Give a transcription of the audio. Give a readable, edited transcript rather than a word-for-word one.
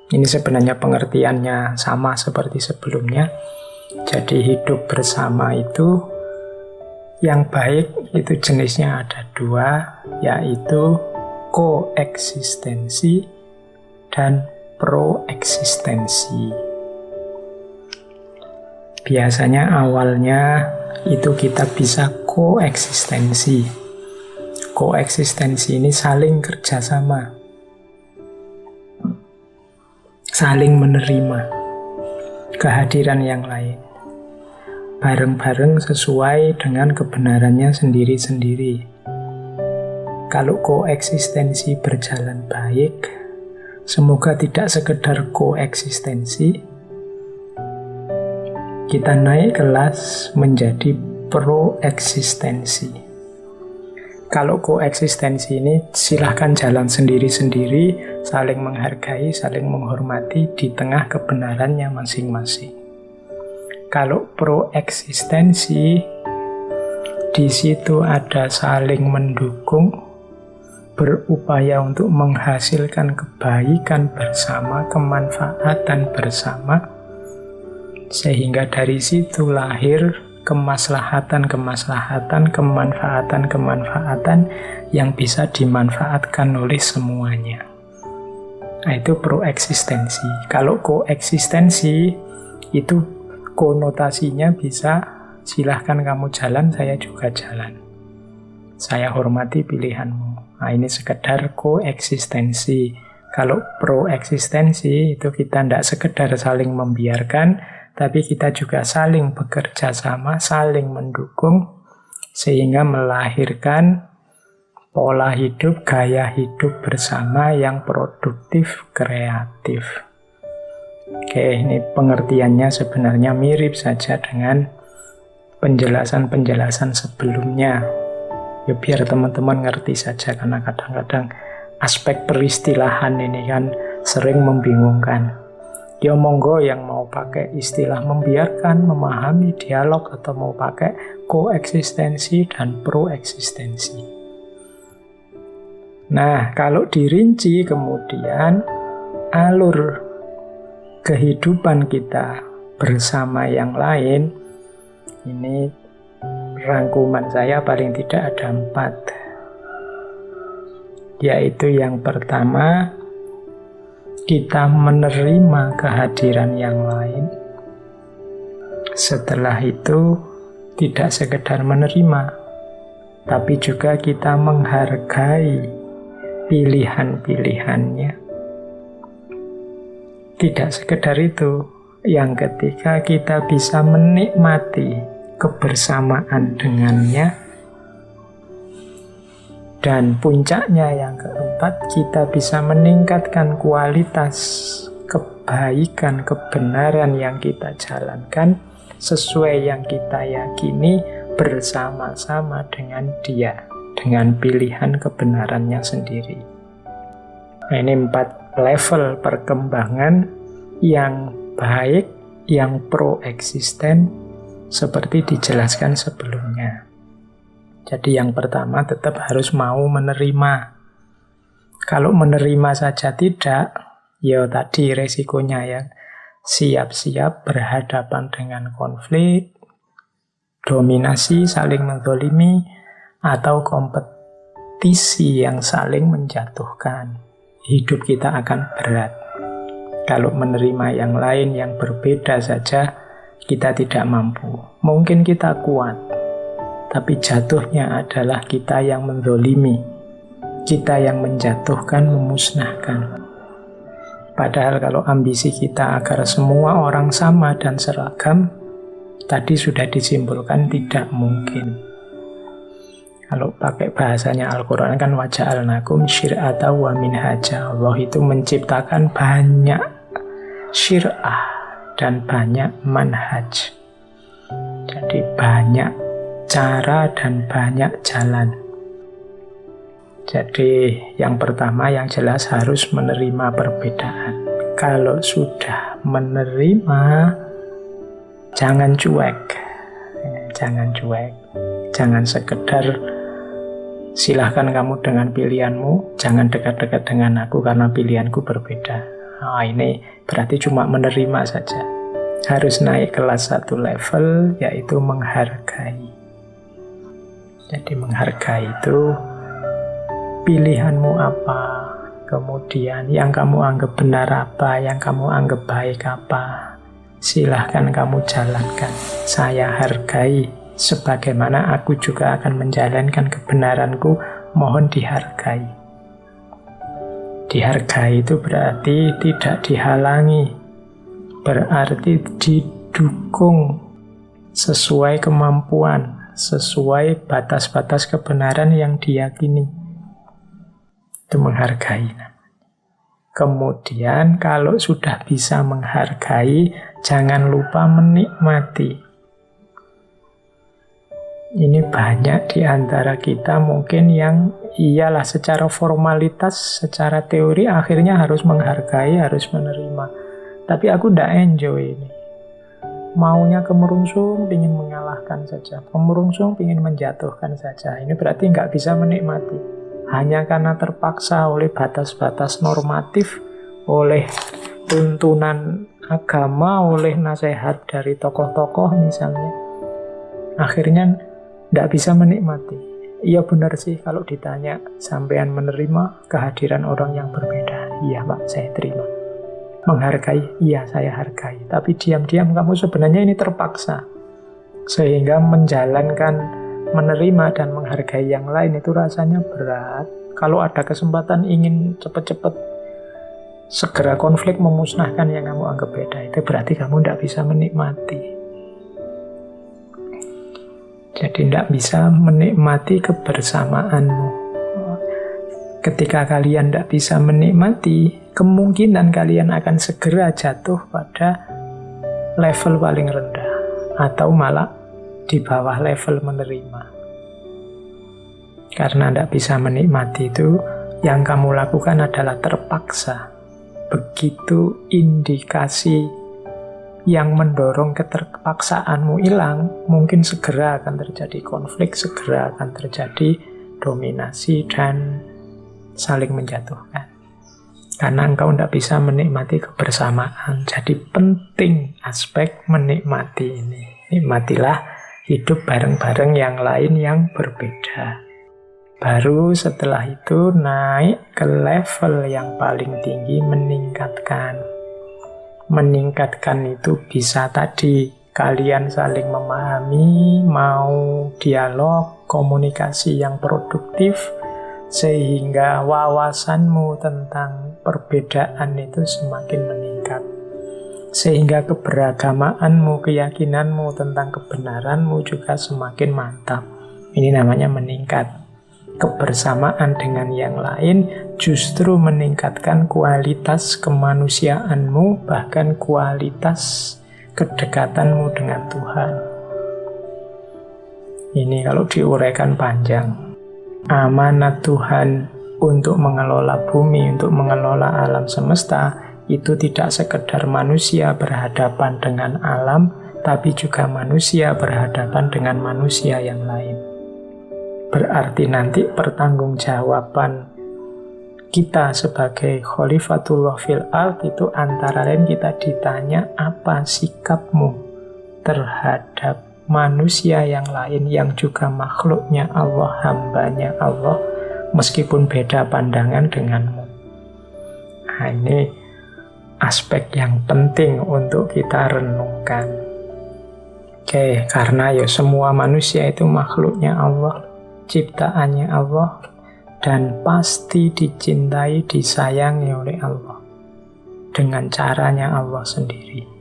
Ini sebenarnya pengertiannya sama seperti sebelumnya. Jadi hidup bersama itu yang baik itu jenisnya ada dua, yaitu koeksistensi dan proeksistensi. Biasanya awalnya itu kita bisa koeksistensi. Koeksistensi ini saling kerjasama, saling menerima kehadiran yang lain, bareng-bareng sesuai dengan kebenarannya sendiri-sendiri. Kalau koeksistensi berjalan baik, semoga tidak sekedar koeksistensi, kita naik kelas menjadi proeksistensi. Kalau koeksistensi ini silahkan jalan sendiri-sendiri, saling menghargai, saling menghormati di tengah kebenarannya masing-masing. Kalau proeksistensi, di situ ada saling mendukung, berupaya untuk menghasilkan kebaikan bersama, kemanfaatan bersama, sehingga dari situ lahir kemaslahatan, kemanfaatan yang bisa dimanfaatkan oleh semuanya. Nah, itu proeksistensi. Kalau koeksistensi, itu konotasinya bisa silahkan kamu jalan, saya juga jalan. Saya hormati pilihanmu. Nah, ini sekedar koeksistensi. Kalau proeksistensi, itu kita tidak sekedar saling membiarkan, tapi kita juga saling bekerja sama, saling mendukung, sehingga melahirkan pola hidup, gaya hidup bersama yang produktif, kreatif. Oke, ini pengertiannya sebenarnya mirip saja dengan penjelasan-penjelasan sebelumnya. Ya, biar teman-teman ngerti saja, karena kadang-kadang aspek peristilahan ini kan sering membingungkan. Ya monggo yang mau pakai istilah membiarkan, memahami dialog, atau mau pakai koeksistensi dan proeksistensi. Nah, kalau dirinci kemudian alur kehidupan kita bersama yang lain, ini rangkuman saya paling tidak ada 4. Yaitu yang pertama, kita menerima kehadiran yang lain. Setelah itu, tidak sekedar menerima, tapi juga kita menghargai pilihan-pilihannya. Tidak sekedar itu, yang ketiga kita bisa menikmati kebersamaan dengannya. Dan puncaknya yang keempat, kita bisa meningkatkan kualitas kebaikan, kebenaran yang kita jalankan sesuai yang kita yakini bersama-sama dengan dia, dengan pilihan kebenarannya sendiri. Nah, ini 4 level perkembangan yang baik, yang proeksisten, seperti dijelaskan sebelumnya. Jadi yang pertama tetap harus mau menerima. Kalau menerima saja tidak, ya tadi resikonya ya siap-siap berhadapan dengan konflik, dominasi, saling menzalimi, atau kompetisi yang saling menjatuhkan. Hidup kita akan berat. Kalau menerima yang lain yang berbeda saja, kita tidak mampu. Mungkin kita kuat, tapi jatuhnya adalah kita yang menzalimi, kita yang menjatuhkan, memusnahkan. Padahal kalau ambisi kita agar semua orang sama dan seragam, tadi sudah disimpulkan tidak mungkin. Kalau pakai bahasanya Al-Quran kan waja'alnakum syir'ata wa minhaja. Allah itu menciptakan banyak syir'ah dan banyak manhaj. Jadi banyak cara dan banyak jalan. Jadi yang pertama yang jelas harus menerima perbedaan. Kalau sudah menerima, jangan cuek. Jangan cuek. Jangan sekedar silahkan kamu dengan pilihanmu, jangan dekat-dekat dengan aku karena pilihanku berbeda. Nah, ini berarti cuma menerima saja. Harus naik kelas 1 level, yaitu menghargai. Jadi menghargai itu pilihanmu apa, kemudian yang kamu anggap benar apa, yang kamu anggap baik apa. Silahkan kamu jalankan. Saya hargai sebagaimana aku juga akan menjalankan kebenaranku, mohon dihargai. Dihargai itu berarti tidak dihalangi, berarti didukung sesuai kemampuan, sesuai batas-batas kebenaran yang diyakini. Itu menghargai. Kemudian kalau sudah bisa menghargai, jangan lupa menikmati. Ini banyak di antara kita mungkin yang iyalah secara formalitas, secara teori akhirnya harus menghargai, harus menerima. Tapi aku tidak enjoy ini. Maunya kemerungsung, ingin mengalahkan saja. Kemerungsung, ingin menjatuhkan saja. Ini berarti nggak bisa menikmati. Hanya karena terpaksa oleh batas-batas normatif, oleh tuntunan agama, oleh nasihat dari tokoh-tokoh misalnya. Akhirnya tidak bisa menikmati. Iya benar sih kalau ditanya, sampean menerima kehadiran orang yang berbeda. Iya Pak, saya terima. Menghargai, iya saya hargai. Tapi diam-diam kamu sebenarnya ini terpaksa. Sehingga menjalankan, menerima dan menghargai yang lain itu rasanya berat. Kalau ada kesempatan ingin cepat-cepat segera konflik memusnahkan yang kamu anggap beda, itu berarti kamu tidak bisa menikmati. Jadi tidak bisa menikmati kebersamaanmu. Ketika kalian tidak bisa menikmati, kemungkinan kalian akan segera jatuh pada level paling rendah. Atau malah di bawah level menerima. Karena tidak bisa menikmati itu, yang kamu lakukan adalah terpaksa. Begitu indikasi yang mendorong keterpaksaanmu hilang, mungkin segera akan terjadi konflik, segera akan terjadi dominasi dan saling menjatuhkan. Karena engkau tidak bisa menikmati kebersamaan. Jadi penting aspek menikmati ini. Nikmatilah hidup bareng-bareng yang lain yang berbeda. Baru setelah itu naik ke level yang paling tinggi, meningkatkan. Meningkatkan itu bisa tadi kalian saling memahami, mau dialog, komunikasi yang produktif, sehingga wawasanmu tentang perbedaan itu semakin meningkat. Sehingga keberagamaanmu, keyakinanmu tentang kebenaranmu juga semakin mantap. Ini namanya meningkat. Kebersamaan dengan yang lain justru meningkatkan kualitas kemanusiaanmu, bahkan kualitas kedekatanmu dengan Tuhan. Ini kalau diuraikan panjang. Amanat Tuhan untuk mengelola bumi, untuk mengelola alam semesta, itu tidak sekedar manusia berhadapan dengan alam, tapi juga manusia berhadapan dengan manusia yang lain. Berarti nanti pertanggungjawaban kita sebagai Khalifatullah fil ard itu antara lain kita ditanya apa sikapmu terhadap manusia yang lain yang juga makhluknya Allah, hambanya Allah, meskipun beda pandangan denganmu. Nah, ini aspek yang penting untuk kita renungkan. Oke, karena ya semua manusia itu makhluknya Allah, ciptaannya Allah, dan pasti dicintai, disayangi oleh Allah dengan caranya Allah sendiri.